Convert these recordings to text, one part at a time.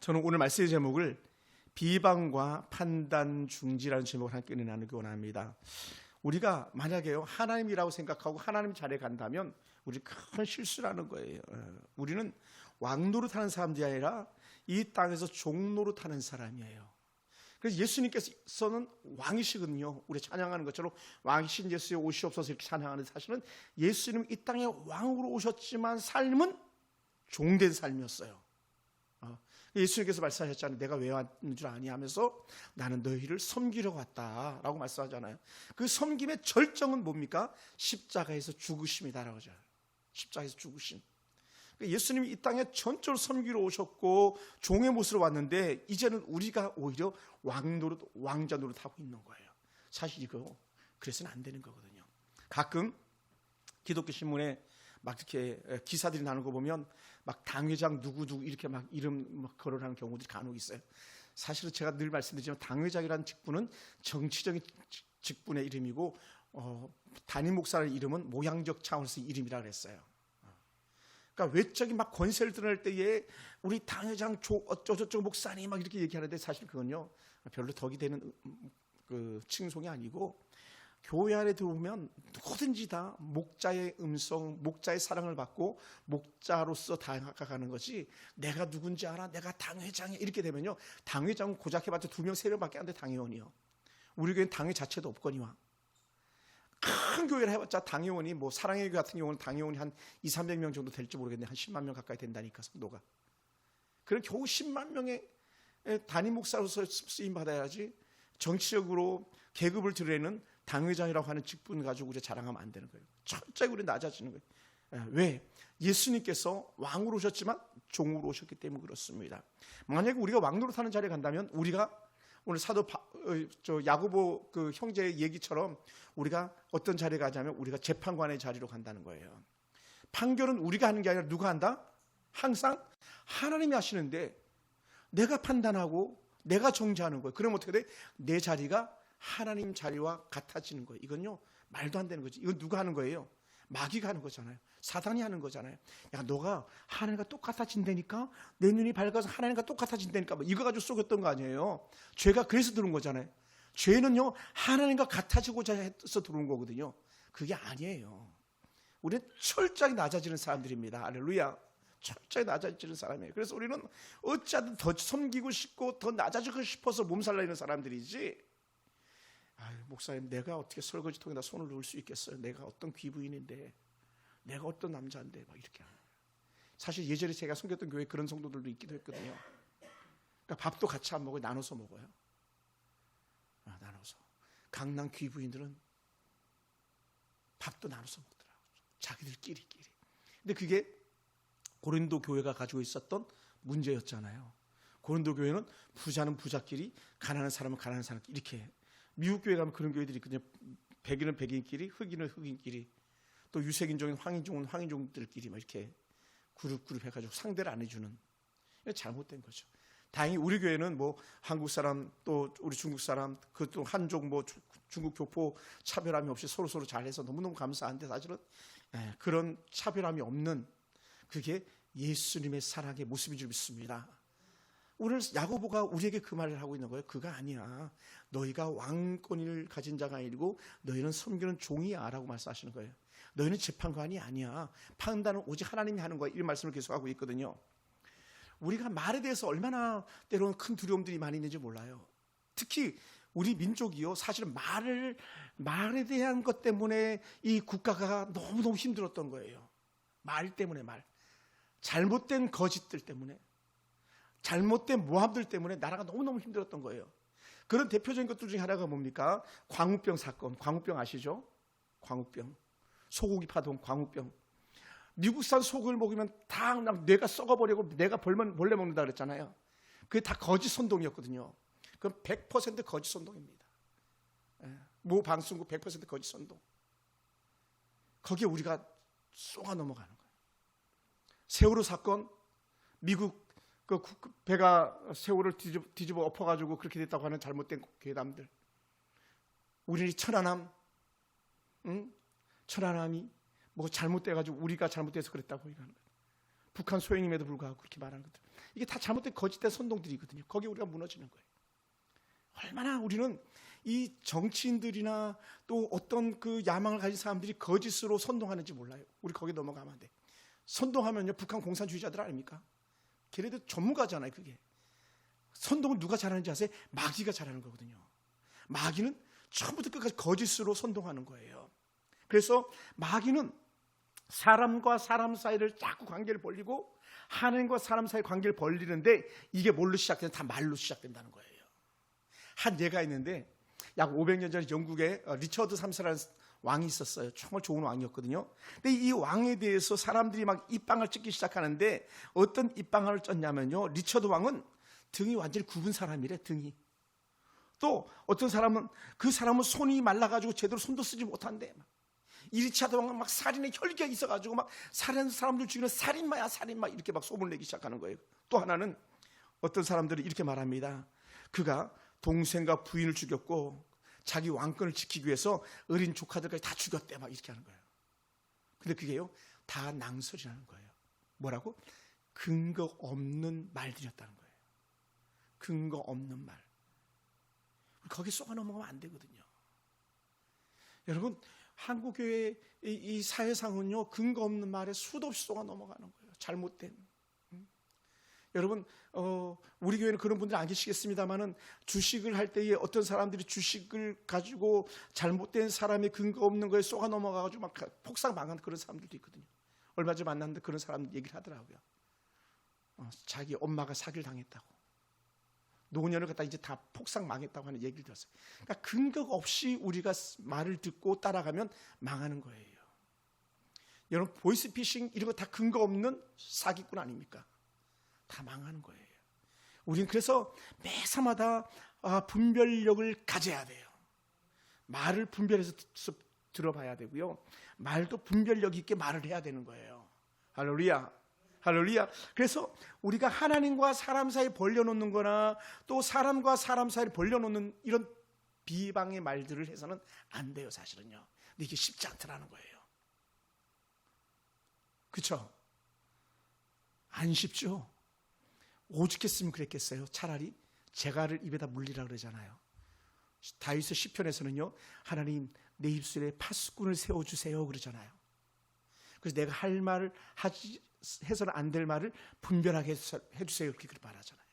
저는 오늘 말씀의 제목을 비방과 판단 중지라는 제목을 함께 은혜 나누기 원합니다. 우리가 만약에요 하나님이라고 생각하고 하나님 자리에 간다면 우리 큰 실수라는 거예요. 우리는 왕 노릇하는 사람들이 아니라 이 땅에서 종 노릇하는 사람이에요. 그래서 예수님께서는 왕이시거든요. 우리 찬양하는 것처럼 왕이신 예수의 오시옵소서 이렇게 찬양하는데, 사실은 예수님은 이 땅에 왕으로 오셨지만 삶은 종된 삶이었어요. 예수님께서 말씀하셨잖아요. 내가 왜 왔는 줄 아니 하면서 나는 너희를 섬기러 왔다라고 말씀하잖아요. 그 섬김의 절정은 뭡니까? 십자가에서 죽으심이다라고 하죠. 십자가에서 죽으심. 예수님이 이 땅에 전적으로 섬기러 오셨고 종의 모습으로 왔는데, 이제는 우리가 오히려 왕 노릇, 왕자 노릇 하고 있는 거예요. 사실 이거 그래서는 안 되는 거거든요. 가끔 기독교 신문에 막 이렇게 기사들이 나는 거 보면 막 당회장 누구누구 이렇게 막 이름 막 거론하는 경우들이 간혹 있어요. 사실은 제가 늘 말씀드리지만 당회장이라는 직분은 정치적인 직분의 이름이고, 담임 목사의 이름은 모양적 차원에서의 이름이라 그랬어요. 그러니까 외적인 막 권세를 드러낼 때에 우리 당회장 어쩌저쩌 목사님 막 이렇게 얘기하는데, 사실 그건요 별로 덕이 되는 그 칭송이 아니고, 교회 안에 들어오면 누구든지 다 목자의 음성, 목자의 사랑을 받고 목자로서 다가가는 것이, 내가 누군지 알아? 내가 당회장이야. 이렇게 되면요, 당회장은 고작 해봤자 2명, 3명밖에 안 돼. 당회원이요. 우리 교회는 당회 자체도 없거니와. 큰 교회를 해봤자 당회원이, 뭐 사랑의 교회 같은 경우는 당회원이 한 200~300명 정도 될지 모르겠는데 한 10만 명 가까이 된다니까, 성도가. 그럼 겨우 10만 명의 담임 목사로서 쓰임 받아야지 정치적으로 계급을 드러내는 당회장이라고 하는 직분 가지고 우리 자랑하면 안 되는 거예요. 철저히 우리 낮아지는 거예요. 왜? 예수님께서 왕으로 오셨지만 종으로 오셨기 때문에 그렇습니다. 만약에 우리가 왕노릇하는 자리에 간다면, 우리가 오늘 야고보 그 형제의 얘기처럼 우리가 어떤 자리에 가자면 우리가 재판관의 자리로 간다는 거예요. 판결은 우리가 하는 게 아니라 누가 한다? 항상 하나님이 하시는데, 내가 판단하고 내가 정죄하는 거예요. 그러면 어떻게 돼? 내 자리가 하나님 자리와 같아지는 거예요. 이건요 말도 안 되는 거지. 이건 누가 하는 거예요? 마귀가 하는 거잖아요. 사단이 하는 거잖아요. 야, 너가 하나님과 똑같아진다니까, 내 눈이 밝아서 하나님과 똑같아진다니까, 이거 가지고 속였던 거 아니에요. 죄가 그래서 들어온 거잖아요. 죄는요 하나님과 같아지고자 해서 들어온 거거든요. 그게 아니에요. 우리는 철저히 낮아지는 사람들입니다. 할렐루야. 철저히 낮아지는 사람이에요. 그래서 우리는 어찌하든 더 섬기고 싶고 더 낮아지고 싶어서 몸살 내는 사람들이지, 목사님 내가 어떻게 설거지통에다 손을 넣을 수 있겠어요? 내가 어떤 귀부인인데, 내가 어떤 남자인데, 막 이렇게 하는 거예요. 사실 예전에 제가 섬겼던 교회에 그런 성도들도 있기도 했거든요. 그러니까 밥도 같이 안 먹어요. 나눠서 먹어요. 나눠서. 강남 귀부인들은 밥도 나눠서 먹더라고요. 자기들끼리. 근데 그게 고린도 교회가 가지고 있었던 문제였잖아요. 고린도 교회는 부자는 부자끼리, 가난한 사람은 가난한 사람끼리 이렇게. 미국 교회 가면 그런 교회들이 있거든요. 백인은 백인끼리, 흑인은 흑인끼리, 또 유색인종인 황인종은 황인종들끼리 막 이렇게 그룹 해가지고 상대를 안 해주는, 잘못된 거죠. 다행히 우리 교회는 뭐 한국 사람 또 우리 중국 사람, 그것도 한족 뭐 중국 교포 차별함이 없이 서로 잘해서 너무너무 감사한데, 사실은 그런 차별함이 없는, 그게 예수님의 사랑의 모습인 줄 믿습니다. 오늘 야고보가 우리에게 그 말을 하고 있는 거예요. 그가 아니야. 너희가 왕권을 가진 자가 아니고 너희는 섬기는 종이야 라고 말씀하시는 거예요. 너희는 재판관이 아니야. 판단은 오직 하나님이 하는 거야. 이런 말씀을 계속하고 있거든요. 우리가 말에 대해서 얼마나 때로는 큰 두려움들이 많이 있는지 몰라요. 특히 우리 민족이요, 사실은 말에 대한 것 때문에 이 국가가 너무너무 힘들었던 거예요. 말 때문에, 잘못된 거짓들 때문에, 잘못된 모함들 때문에 나라가 너무너무 힘들었던 거예요. 그런 대표적인 것들 중에 하나가 뭡니까? 광우병 사건. 광우병 아시죠? 광우병. 소고기 파동, 광우병. 미국산 소고기를 먹으면 다 뇌가 썩어버리고 내가 벌레 먹는다 그랬잖아요. 그게 다 거짓 선동이었거든요. 그건 100% 거짓 선동입니다. 모 방송국 100% 거짓 선동. 거기에 우리가 쏘가 넘어가는 거예요. 세월호 사건, 미국 그 배가 세월을 뒤집어 엎어가지고 그렇게 됐다고 하는 잘못된 괴담들. 우리 천안함이 뭐 잘못돼가지고 우리가 잘못돼서 그랬다고 얘기하는 거예요. 북한 소행임에도 불구하고 그렇게 말하는 것들, 이게 다 잘못된 거짓된 선동들이거든요. 거기에 우리가 무너지는 거예요. 얼마나 우리는 이 정치인들이나 또 어떤 그 야망을 가진 사람들이 거짓으로 선동하는지 몰라요. 우리 거기에 넘어가면 안 돼. 선동하면요, 북한 공산주의자들 아닙니까? 걔네들 전문가잖아요. 그게 선동을 누가 잘하는지 아세요? 마귀가 잘하는 거거든요. 마귀는 처음부터 끝까지 거짓으로 선동하는 거예요. 그래서 마귀는 사람과 사람 사이를 자꾸 관계를 벌리고 하나님과 사람 사이 관계를 벌리는데, 이게 뭘로 시작되는? 다 말로 시작된다는 거예요. 한 예가 있는데, 약 500년 전에 영국에 리처드 3세라는 왕이 있었어요. 정말 좋은 왕이었거든요. 근데 이 왕에 대해서 사람들이 막 입방을 찢기 시작하는데, 어떤 입방을 쪘냐면요, 리처드 왕은 등이 완전히 굽은 사람이래. 등이. 또 어떤 사람은, 그 사람은 손이 말라가지고 제대로 손도 쓰지 못한대. 이 리처드 왕은 막 살인의 혈기가 있어가지고 막 살인 사람들 죽이는 살인마야 살인마, 이렇게 막 소문을 내기 시작하는 거예요. 또 하나는 어떤 사람들이 이렇게 말합니다. 그가 동생과 부인을 죽였고 자기 왕권을 지키기 위해서 어린 조카들까지 다 죽였대, 막 이렇게 하는 거예요. 근데 그게요, 다 낭설이라는 거예요. 뭐라고? 근거 없는 말들이었다는 거예요. 근거 없는 말. 거기 쏘아 넘어가면 안 되거든요. 여러분, 한국교회 이 사회상은요, 근거 없는 말에 수도 없이 쏘아 넘어가는 거예요. 잘못된. 여러분, 우리 교회는 그런 분들 안 계시겠습니다만은, 주식을 할 때에 어떤 사람들이 주식을 가지고 잘못된 사람의 근거 없는 거에 쏘아 넘어가가지고 막 폭삭 망한 그런 사람들도 있거든요. 얼마 전에 만났는데 그런 사람 얘기를 하더라고요. 자기 엄마가 사기를 당했다고, 노년을 갖다 이제 다 폭삭 망했다고 하는 얘기를 들었어요. 그러니까 근거가 없이 우리가 말을 듣고 따라가면 망하는 거예요. 여러분, 보이스피싱 이런 거 다 근거 없는 사기꾼 아닙니까? 다 망하는 거예요. 우리는 그래서 매사마다 분별력을 가져야 돼요. 말을 분별해서 들어봐야 되고요, 말도 분별력 있게 말을 해야 되는 거예요. 할렐루야. 할렐루야. 그래서 우리가 하나님과 사람 사이 벌려놓는 거나 또 사람과 사람 사이를 벌려놓는 이런 비방의 말들을 해서는 안 돼요, 사실은요. 근데 이게 쉽지 않더라는 거예요. 그렇죠? 안 쉽죠? 오죽했으면 그랬겠어요. 차라리 재갈을 입에다 물리라 그러잖아요. 다윗의 시편에서는요, 하나님 내 입술에 파수꾼을 세워주세요 그러잖아요. 그래서 내가 할 말을 해서는 안 될 말을 분별하게 해주세요, 그렇게 말하잖아요.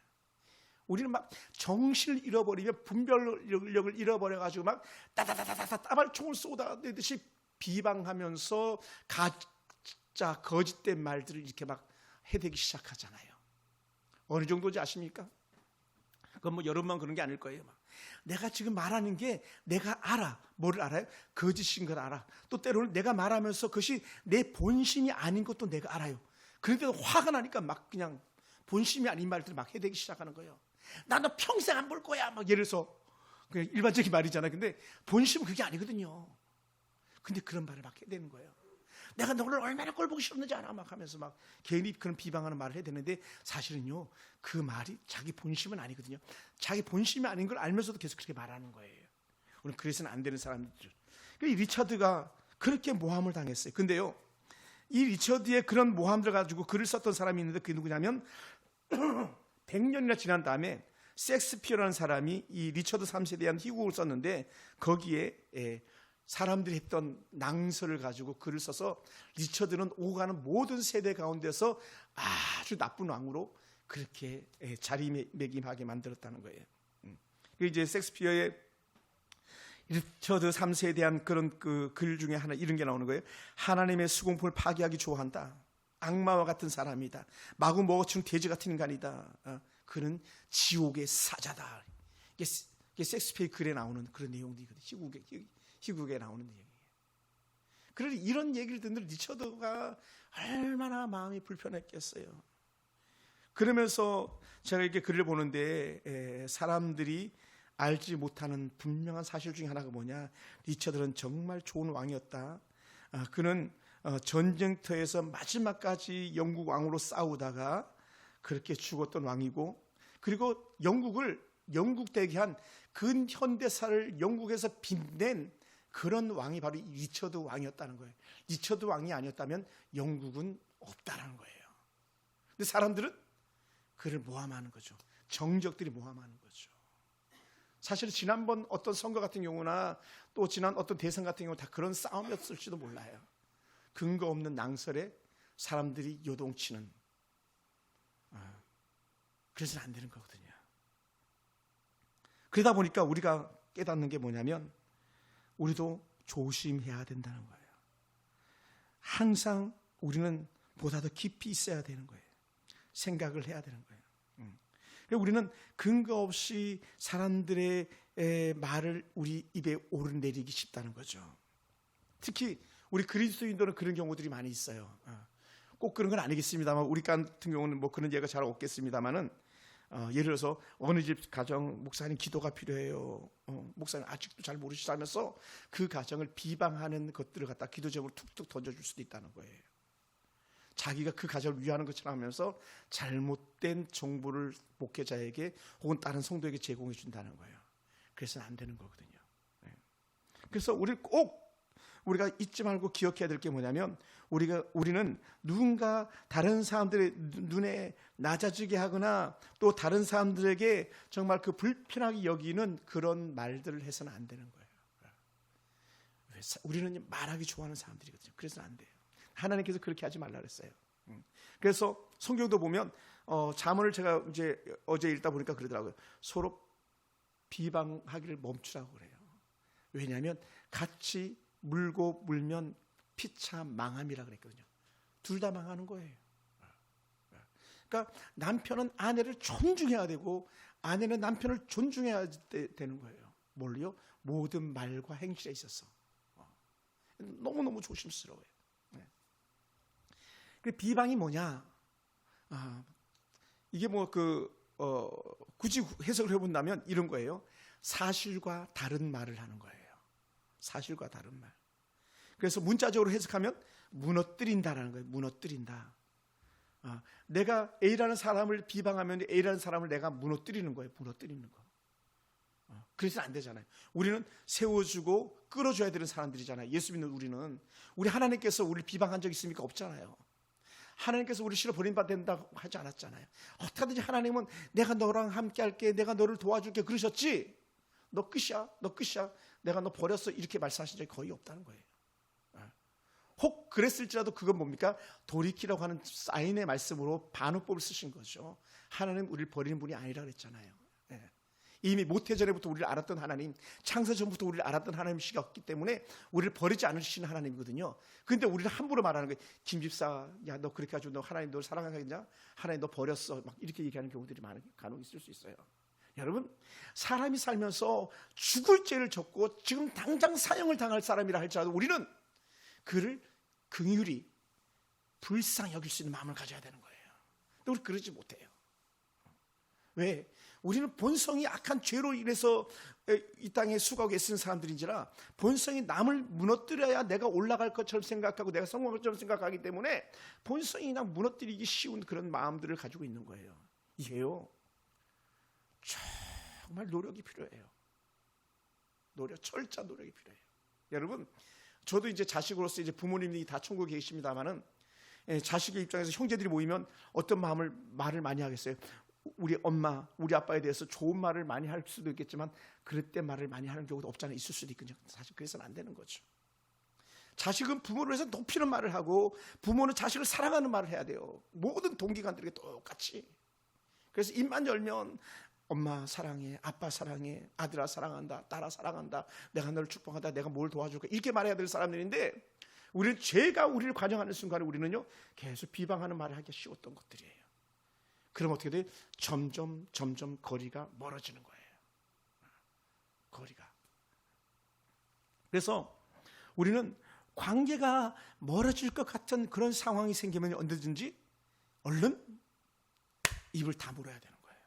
우리는 막 정신을 잃어버리면, 분별력을 잃어버려가지고 막 따다다다다 따발총을 쏟아내듯이 비방하면서 가짜 거짓된 말들을 이렇게 막 해대기 시작하잖아요. 어느 정도인지 아십니까? 그건 뭐 여러분만 그런 게 아닐 거예요. 막 내가 지금 말하는 게 내가 알아. 뭐를 알아요? 거짓인 걸 알아. 또 때로는 내가 말하면서 그것이 내 본심이 아닌 것도 내가 알아요. 그런데도 화가 나니까 막 그냥 본심이 아닌 말들을 막 해대기 시작하는 거예요. 나 너 평생 안 볼 거야, 막 예를 들어서. 그냥 일반적인 말이잖아요. 근데 본심은 그게 아니거든요. 근데 그런 말을 막 해대는 거예요. 내가 너를 얼마나 꼴 보기 싫었는지 알아, 막 하면서 막 괜히 그런 비방하는 말을 해야 되는데, 사실은요, 그 말이 자기 본심은 아니거든요. 자기 본심이 아닌 걸 알면서도 계속 그렇게 말하는 거예요. 우리는 그래서는 안 되는 사람들. 리처드가 그렇게 모함을 당했어요. 근데요, 이 리처드의 그런 모함들 가지고 글을 썼던 사람이 있는데, 그게 누구냐면 100년이나 지난 다음에 셰익스피어라는 사람이 이 리처드 3세에 대한 희곡을 썼는데, 거기에 사람들이 했던 낭설을 가지고 글을 써서 리처드는 오가는 모든 세대 가운데서 아주 나쁜 왕으로 그렇게 자리매김하게 만들었다는 거예요. 이제 셰익스피어의 리처드 3세에 대한 그런 그 글 중에 하나, 이런 게 나오는 거예요. 하나님의 수공품을 파괴하기 좋아한다. 악마와 같은 사람이다. 마구 먹어치는 돼지 같은 인간이다. 그는 지옥의 사자다. 이게 셰익스피어의 글에 나오는 그런 내용들이거든요. 희곡에 나오는 얘기예요. 그러니 이런 얘기를 듣는 리처드가 얼마나 마음이 불편했겠어요. 그러면서 제가 이렇게 글을 보는데, 사람들이 알지 못하는 분명한 사실 중에 하나가 뭐냐, 리처드는 정말 좋은 왕이었다. 그는 전쟁터에서 마지막까지 영국 왕으로 싸우다가 그렇게 죽었던 왕이고, 그리고 영국 대기한 근현대사를 영국에서 빛낸 그런 왕이 바로 리처드 왕이었다는 거예요. 리처드 왕이 아니었다면 영국은 없다라는 거예요. 근데 사람들은 그를 모함하는 거죠. 정적들이 모함하는 거죠. 사실 지난번 어떤 선거 같은 경우나 또 지난 어떤 대선 같은 경우 다 그런 싸움이었을지도 몰라요. 근거 없는 낭설에 사람들이 요동치는, 그래서는 안 되는 거거든요. 그러다 보니까 우리가 깨닫는 게 뭐냐면 우리도 조심해야 된다는 거예요. 항상 우리는 보다 더 깊이 있어야 되는 거예요. 생각을 해야 되는 거예요. 우리는 근거 없이 사람들의 말을 우리 입에 오르내리기 쉽다는 거죠. 특히 우리 그리스도인들은 그런 경우들이 많이 있어요. 꼭 그런 건 아니겠습니다만 우리 같은 경우는 뭐 그런 예가 잘 없겠습니다만은 예를 들어서 어느 집 가정 목사님 기도가 필요해요. 목사님 아직도 잘 모르시다면서 그 가정을 비방하는 것들을 갖다 기도 제목으로 툭툭 던져줄 수도 있다는 거예요. 자기가 그 가정을 위하는 것처럼 하면서 잘못된 정보를 목회자에게 혹은 다른 성도에게 제공해 준다는 거예요. 그래서는 안 되는 거거든요. 그래서 우리가 잊지 말고 기억해야 될 게 뭐냐면 우리는 누군가 다른 사람들의 눈에 낮아지게 하거나 또 다른 사람들에게 정말 그 불편하게 여기는 그런 말들을 해서는 안 되는 거예요. 우리는 말하기 좋아하는 사람들이거든요. 그래서 안 돼요. 하나님께서 그렇게 하지 말라 그랬어요. 그래서 성경도 보면 잠언을 제가 이제 어제 읽다 보니까 그러더라고요. 서로 비방하기를 멈추라고 그래요. 왜냐하면 같이 물고 물면 피차 망함이라 그랬거든요. 둘 다 망하는 거예요. 그러니까 남편은 아내를 존중해야 되고 아내는 남편을 존중해야 되는 거예요. 뭘요? 모든 말과 행실에 있어서 너무너무 조심스러워요. 비방이 뭐냐? 이게 뭐 굳이 해석을 해본다면 이런 거예요. 사실과 다른 말을 하는 거예요. 사실과 다른 말. 그래서 문자적으로 해석하면 무너뜨린다라는 거예요. 무너뜨린다. 내가 A라는 사람을 비방하면 A라는 사람을 내가 무너뜨리는 거예요. 무너뜨리는 거. 그래서는 안 되잖아요. 우리는 세워주고 끌어줘야 되는 사람들이잖아요. 예수 믿는 우리 하나님께서 우리를 비방한 적 있습니까? 없잖아요. 하나님께서 우리 실어 버림받는다고 하지 않았잖아요. 어떻게든지 하나님은 내가 너랑 함께 할게, 내가 너를 도와줄게 그러셨지, 너 끝이야, 내가 너 버렸어 이렇게 말씀하신 적이 거의 없다는 거예요. 혹 그랬을지라도 그건 뭡니까? 돌이키라고 하는 사인의 말씀으로 반어법을 쓰신 거죠. 하나님 우리를 버리는 분이 아니라 그랬잖아요. 이미 모태전에부터 우리를 알았던 하나님, 창세전부터 우리를 알았던 하나님이시기 때문에 우리를 버리지 않으시는 하나님이거든요. 그런데 우리를 함부로 말하는 거예요. 김 집사, 야 너 그렇게 가지고 너 하나님 너 사랑하겠냐? 하나님 너 버렸어. 막 이렇게 얘기하는 경우들이 간혹 있을 수 있어요. 여러분, 사람이 살면서 죽을 죄를 졌고 지금 당장 사형을 당할 사람이라 할지라도 우리는 그를 긍휼히 불쌍히 여길 수 있는 마음을 가져야 되는 거예요. 근데 우리 그러지 못해요. 왜? 우리는 본성이 악한 죄로 인해서 이 땅에 수고하고 애쓰는 사람들인지라 본성이 남을 무너뜨려야 내가 올라갈 것처럼 생각하고 내가 성공할 것처럼 생각하기 때문에 본성이 그냥 무너뜨리기 쉬운 그런 마음들을 가지고 있는 거예요. 이게요, 정말 노력이 필요해요. 철저한 노력이 필요해요. 여러분, 저도 이제 자식으로서 이제 부모님이 다 천국에 계십니다만은 자식의 입장에서 형제들이 모이면 어떤 말을 많이 하겠어요? 우리 엄마, 우리 아빠에 대해서 좋은 말을 많이 할 수도 있겠지만 그럴 때 말을 많이 하는 경우도 없잖아요. 있을 수도 있거든요. 사실 그래서는 안 되는 거죠. 자식은 부모를 위해서 높이는 말을 하고 부모는 자식을 사랑하는 말을 해야 돼요. 모든 동기간들에게 똑같이. 그래서 입만 열면 엄마 사랑해, 아빠 사랑해, 아들아 사랑한다, 딸아 사랑한다, 내가 너를 축복한다, 내가 뭘 도와줄까 이렇게 말해야 될 사람들인데 우리는 죄가 우리를 관영하는 순간에 우리는요 계속 비방하는 말을 하기가 쉬웠던 것들이에요. 그럼 어떻게 돼? 점점 거리가 멀어지는 거예요. 거리가. 그래서 우리는 관계가 멀어질 것 같은 그런 상황이 생기면 언제든지 얼른 입을 다물어야 되는 거예요.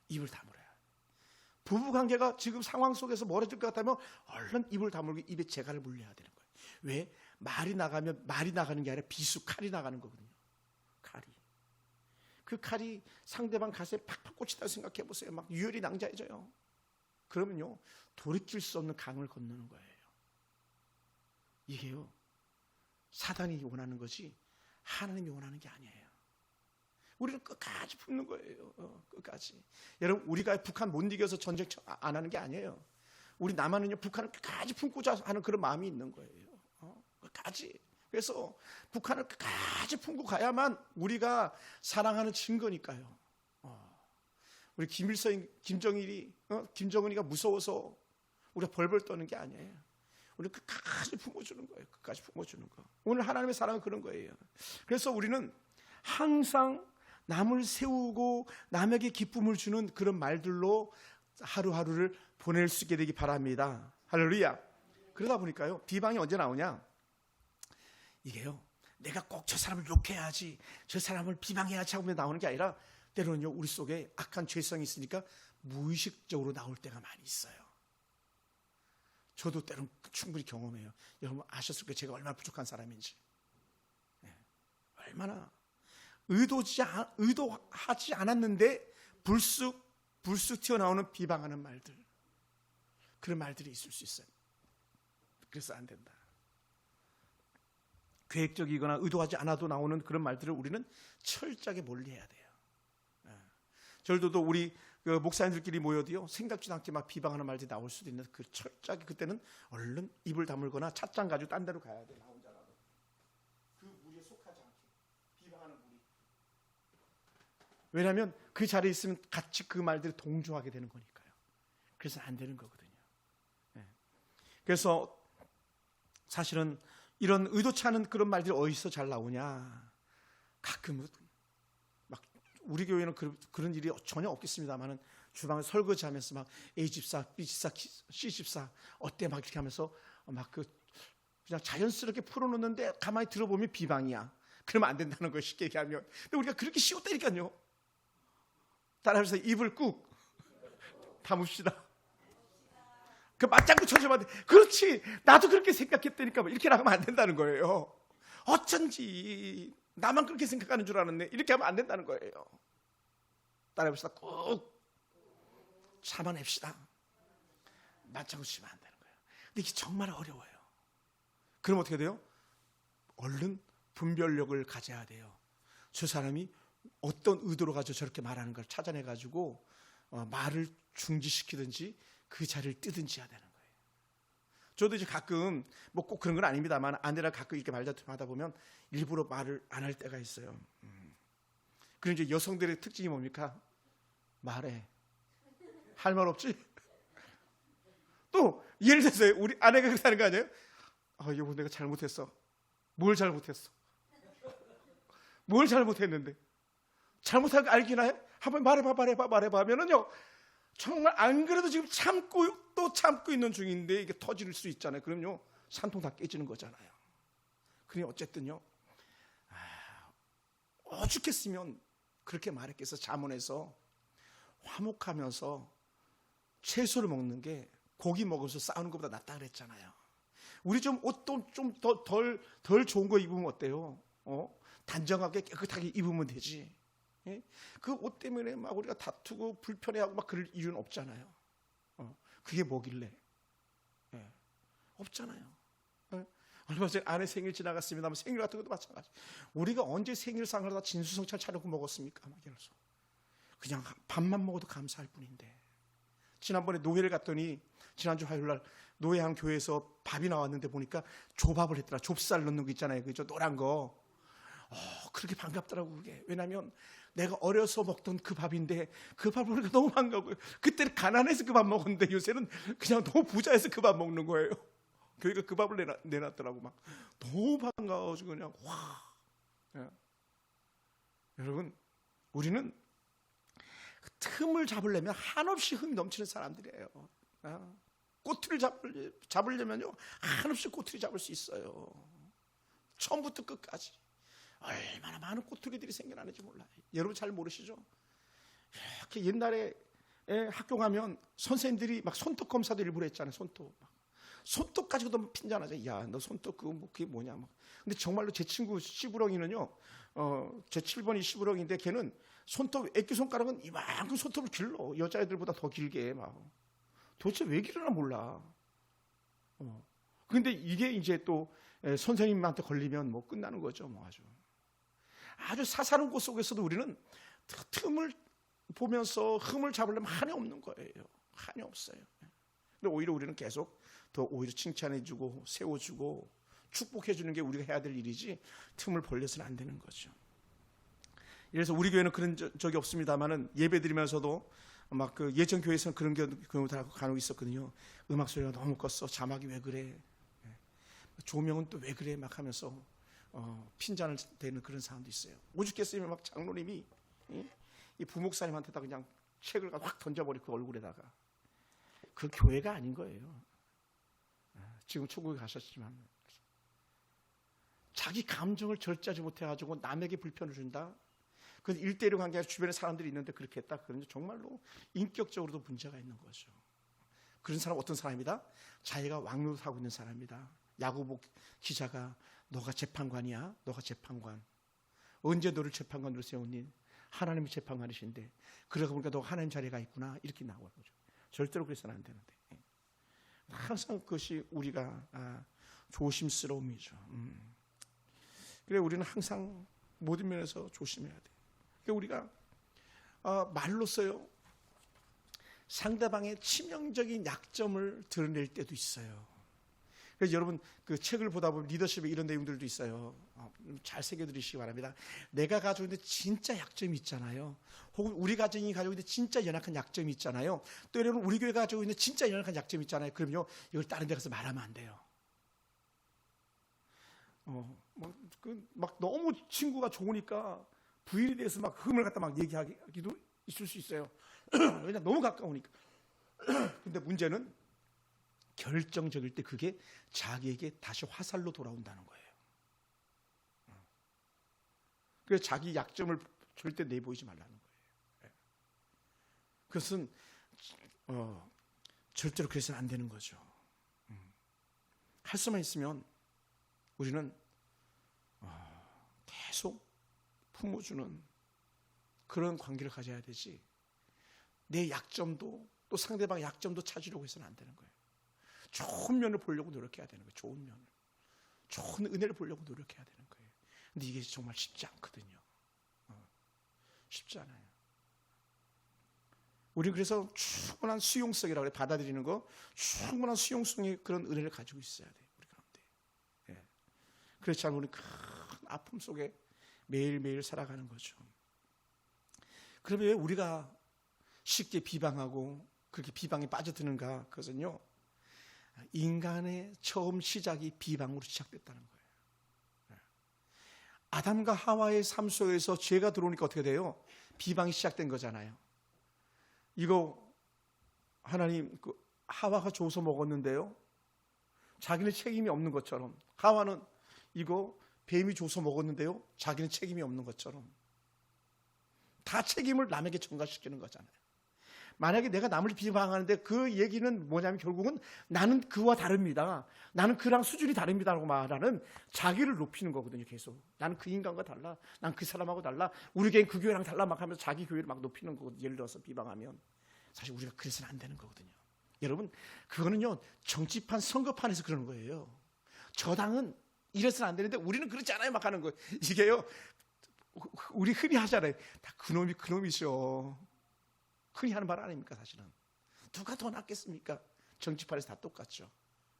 입을 다물어야. 부부 관계가 지금 상황 속에서 멀어질 것 같다면 얼른 입을 다물고 입에 재갈을 물려야 되는 거예요. 왜? 말이 나가는 게 아니라 비수 칼이 나가는 거거든요. 칼이. 그 칼이 상대방 가슴에 팍팍 꽂힌다고 생각해 보세요. 막 유혈이 낭자해져요. 그러면요 돌이킬 수 없는 강을 건너는 거예요. 이게요 사단이 원하는 것이 하나님이 원하는 게 아니에요. 우리는 끝까지 품는 거예요. 끝까지. 여러분, 우리가 북한 못 이겨서 전쟁 안 하는 게 아니에요. 우리 남한은요, 북한을 끝까지 품고자 하는 그런 마음이 있는 거예요. 끝까지. 그래서 북한을 끝까지 품고 가야만 우리가 사랑하는 증거니까요. 우리 김정은이가 무서워서 우리가 벌벌 떠는 게 아니에요. 우리 끝까지 품어주는 거예요. 끝까지 품어주는 거. 오늘 하나님의 사랑은 그런 거예요. 그래서 우리는 항상 남을 세우고 남에게 기쁨을 주는 그런 말들로 하루하루를 보낼 수 있게 되기 바랍니다. 할렐루야. 그러다 보니까요, 비방이 언제 나오냐? 이게요, 내가 꼭 저 사람을 욕해야지, 저 사람을 비방해야지 하고 나오는 게 아니라 때로는요, 우리 속에 악한 죄성이 있으니까 무의식적으로 나올 때가 많이 있어요. 저도 때로는 충분히 경험해요. 여러분 아셨을 거예요, 제가 얼마나 부족한 사람인지. 얼마나 의도하지 않았는데 불쑥 튀어나오는 비방하는 말들, 그런 말들이 있을 수 있어요. 그래서 안 된다. 계획적이거나 의도하지 않아도 나오는 그런 말들을 우리는 철저하게 멀리해야 돼요. 저희도 우리 목사님들끼리 모여도요, 생각지도 않게 막 비방하는 말들이 나올 수도 있는데 그 철저하게 그때는 얼른 입을 다물거나 찻잔 가지고 딴 데로 가야 돼. 나 혼자라도 그 무리에 속하지 않게 비방하는 무리. 왜냐하면 그 자리에 있으면 같이 그 말들을 동조하게 되는 거니까요. 그래서 안 되는 거거든요. 그래서 사실은 이런 의도치 않은 그런 말들이 어디서 잘 나오냐? 가끔은 막 우리 교회는 그런 일이 전혀 없겠습니다만은 주방에 설거지하면서 막 A 집사, B 집사, C 집사 어때 막 이렇게 하면서 막 그냥 자연스럽게 풀어놓는데 가만히 들어보면 비방이야. 그러면 안 된다는 걸 쉽게 얘기하면. 근데 우리가 그렇게 쉬웠다니까요. 따라해서 입을 꾹 다뭅시다. 그 맞장구 쳐줘봐. 그렇지, 나도 그렇게 생각했다니까. 이렇게 나가면 안 된다는 거예요. 어쩐지 나만 그렇게 생각하는 줄 알았네. 이렇게 하면 안 된다는 거예요. 따라해봅시다. 꾹 참아냅시다. 맞장구 치면 안 되는 거예요. 근데 이게 정말 어려워요. 그럼 어떻게 돼요? 얼른 분별력을 가져야 돼요. 저 사람이 어떤 의도로 가지고 저렇게 말하는 걸 찾아내가지고 말을 중지시키든지 그 자리를 뜨든지 해야 되는 거예요. 저도 이제 가끔 뭐 꼭 그런 건 아닙니다만 아내랑 가끔 이렇게 말다툼 하다 보면 일부러 말을 안 할 때가 있어요. 그럼 이제 여성들의 특징이 뭡니까? 말해. 할 말 없지? 또 예를 들어서 우리 아내가 그렇게 하는 거 아니에요? 여보 내가 잘못했어. 뭘 잘못했어? 뭘 잘못했는데? 잘못한 거 알기나 해? 한번 말해봐 하면은요, 정말 안 그래도 지금 참고 있는 중인데 이게 터질 수 있잖아요. 그럼요, 산통 다 깨지는 거잖아요. 그러니 어쨌든요, 오죽했으면 그렇게 말했겠어. 잠언에서 화목하면서 채소를 먹는 게 고기 먹으면서 싸우는 것보다 낫다 그랬잖아요. 우리 좀 옷도 좀 덜 좋은 거 입으면 어때요? 단정하게 깨끗하게 입으면 되지. 예? 그 옷 때문에 막 우리가 다투고 불편해하고 막 그럴 이유는 없잖아요. 그게 뭐길래? 예. 없잖아요. 예? 얼마 전에 아내 생일 지나갔습니다만 생일 같은 것도 마찬가지. 우리가 언제 생일상을 다 진수성찬 차려고 먹었습니까? 막 이래서 그냥 밥만 먹어도 감사할 뿐인데. 지난번에 노회를 갔더니 지난주 화요일날 노회항 교회에서 밥이 나왔는데 보니까 조밥을 했더라. 좁쌀 넣는 거 있잖아요. 그죠? 노란 거. 그렇게 반갑더라고 그게. 왜냐하면 내가 어려서 먹던 그 밥인데 그 밥을 보니까 너무 반가워요. 그때는 가난해서 그 밥 먹었는데 요새는 그냥 너무 부자해서 그 밥 먹는 거예요. 교회가 그 밥을 내놨더라고. 막 너무 반가워가지고 그냥 와. 예. 여러분, 우리는 틈을 잡으려면 한없이 흥이 넘치는 사람들이에요. 꼬투리를 잡으려면요 한없이 꼬투리 잡을 수 있어요. 처음부터 끝까지 얼마나 많은 꼬투리들이 생겨나는지 몰라요. 여러분 잘 모르시죠? 이렇게 옛날에 학교 가면 선생님들이 막 손톱 검사도 일부러 했잖아요. 손톱 가지고도 핀잔하죠. 야, 너 손톱 그게 뭐냐 막. 근데 정말로 제 친구 시부렁이는요, 제 7번이 시부렁인데 걔는 애기 손가락은 이만큼 손톱을 길러. 여자애들보다 더 길게 막. 도대체 왜 길러나 몰라. 근데 이게 이제 또 선생님한테 걸리면 뭐 끝나는 거죠, 뭐 아주. 아주 사사로운 곳 속에서도 우리는 틈을 보면서 흠을 잡으려면 한이 없는 거예요. 한이 없어요. 근데 오히려 우리는 계속 더 오히려 칭찬해주고 세워주고 축복해주는 게 우리가 해야 될 일이지 틈을 벌려서는 안 되는 거죠. 그래서 우리 교회는 그런 적이 없습니다만은 예배 드리면서도 막 그 예전 교회에서는 그런 경우도 간혹 있었거든요. 음악 소리가 너무 컸어. 자막이 왜 그래? 조명은 또 왜 그래? 막 하면서 핀잔을 대는 그런 사람도 있어요. 오죽했으면 막 장로님이 이 부목사님한테다 그냥 책을 확 던져버리고 그 얼굴에다가. 그 교회가 아닌 거예요. 지금 천국에 가셨지만 자기 감정을 절제하지 못해가지고 남에게 불편을 준다. 그 1대1 관계가 주변에 사람들이 있는데 그렇게 했다. 그런 정말로 인격적으로도 문제가 있는 거죠. 그런 사람 어떤 사람이다? 자기가 왕노릇하고 있는 사람이다. 야고보 기자가 너가 재판관이야? 너가 재판관. 언제 너를 재판관으로 세웠니? 하나님이 재판관이신데 그러고 보니까 너가 하나님 자리에 가 있구나. 이렇게 나오는 거죠. 절대로 그래서는 안 되는데. 항상 그것이 우리가 조심스러움이죠. 그래 우리는 항상 모든 면에서 조심해야 돼. 우리가 말로써요 상대방의 치명적인 약점을 드러낼 때도 있어요. 그래서 여러분 그 책을 보다 보면 리더십에 이런 내용들도 있어요. 잘 새겨들으시기 바랍니다. 내가 가지고 있는 진짜 약점이 있잖아요. 혹은 우리 가정이 가지고 있는 진짜 연약한 약점이 있잖아요. 또 여러분 우리 교회가 가지고 있는 진짜 연약한 약점이 있잖아요. 그럼요 이걸 다른 데 가서 말하면 안 돼요. 막 너무 친구가 좋으니까 부인에 대해서 막 흠을 갖다 막 얘기하기도 있을 수 있어요. 왜냐 너무 가까우니까. 근데 문제는 결정적일 때 그게 자기에게 다시 화살로 돌아온다는 거예요. 그래서 자기 약점을 절대 내보이지 말라는 거예요. 그것은 절대로 그래서는 안 되는 거죠. 할 수만 있으면 우리는 계속 품어주는 그런 관계를 가져야 되지 내 약점도 또 상대방 약점도 찾으려고 해서는 안 되는 거예요. 좋은 면을 보려고 노력해야 되는 거예요. 좋은 면을. 좋은 은혜를 보려고 노력해야 되는 거예요. 근데 이게 정말 쉽지 않거든요. 쉽지 않아요. 우리는 그래서 충분한 수용성이라고 그래. 받아들이는 거 충분한 수용성의 그런 은혜를 가지고 있어야 돼요. 우리 가운데. 그렇지 않으면 우리는 큰 아픔 속에 매일매일 살아가는 거죠. 그러면 왜 우리가 쉽게 비방하고 그렇게 비방에 빠져드는가? 그것은요 인간의 처음 시작이 비방으로 시작됐다는 거예요. 아담과 하와의 삶 속에서 죄가 들어오니까 어떻게 돼요? 비방이 시작된 거잖아요. 이거 하나님 하와가 줘서 먹었는데요 자기는 책임이 없는 것처럼, 하와는 이거 뱀이 줘서 먹었는데요 자기는 책임이 없는 것처럼 다 책임을 남에게 전가시키는 거잖아요. 만약에 내가 남을 비방하는데 그 얘기는 뭐냐면 결국은 나는 그와 다릅니다, 나는 그랑 수준이 다릅니다라고 말하는 자기를 높이는 거거든요. 계속 나는 그 인간과 달라, 난 그 사람하고 달라, 우리 교회는 그 교회랑 달라 막 하면서 자기 교회를 막 높이는 거거든요. 예를 들어서 비방하면 사실 우리가 그래서는 안 되는 거거든요. 여러분 그거는요 정치판 선거판에서 그러는 거예요. 저 당은 이래서는 안 되는데 우리는 그렇지 않아요 막 하는 거예요. 이게요 우리 흔히 하잖아요. 다 그놈이 그놈이죠. 흔히 하는 말 아닙니까? 사실은 누가 더 낫겠습니까? 정치판에서 다 똑같죠.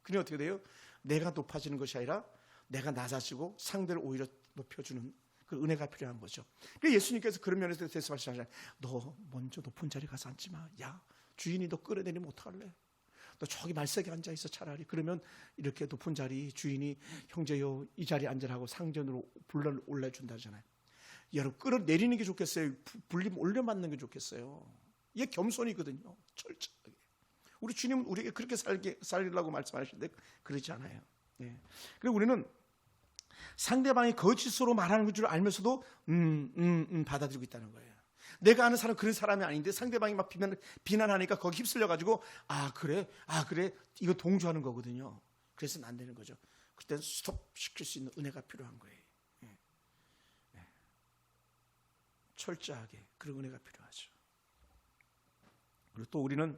그러니 어떻게 돼요? 내가 높아지는 것이 아니라 내가 낮아지고 상대를 오히려 높여주는 그 은혜가 필요한 거죠. 그래서 예수님께서 그런 면에서 대해서 말씀하시잖아요. 너 먼저 높은 자리 가서 앉지 마. 야 주인이 너 끌어내리면 어떡할래? 너 저기 말석에 앉아있어 차라리. 그러면 이렇게 높은 자리 주인이 형제요 이 자리에 앉으라고 상전으로 불러 올려준다잖아요. 여러분 끌어내리는 게 좋겠어요? 불림 올려맞는 게 좋겠어요? 이게 겸손이거든요. 철저하게. 우리 주님은 우리에게 그렇게 살리려고 말씀하시는데 그러지 않아요. 그리고 우리는 상대방이 거짓으로 말하는 줄 알면서도 받아들이고 있다는 거예요. 내가 아는 사람은 그런 사람이 아닌데 상대방이 막 비난하니까 거기 휩쓸려가지고 아 그래 이거 동조하는 거거든요. 그래서는 안 되는 거죠. 그때는 스톱 시킬 수 있는 은혜가 필요한 거예요. 철저하게 그런 은혜가 필요하죠. 그리고 또 우리는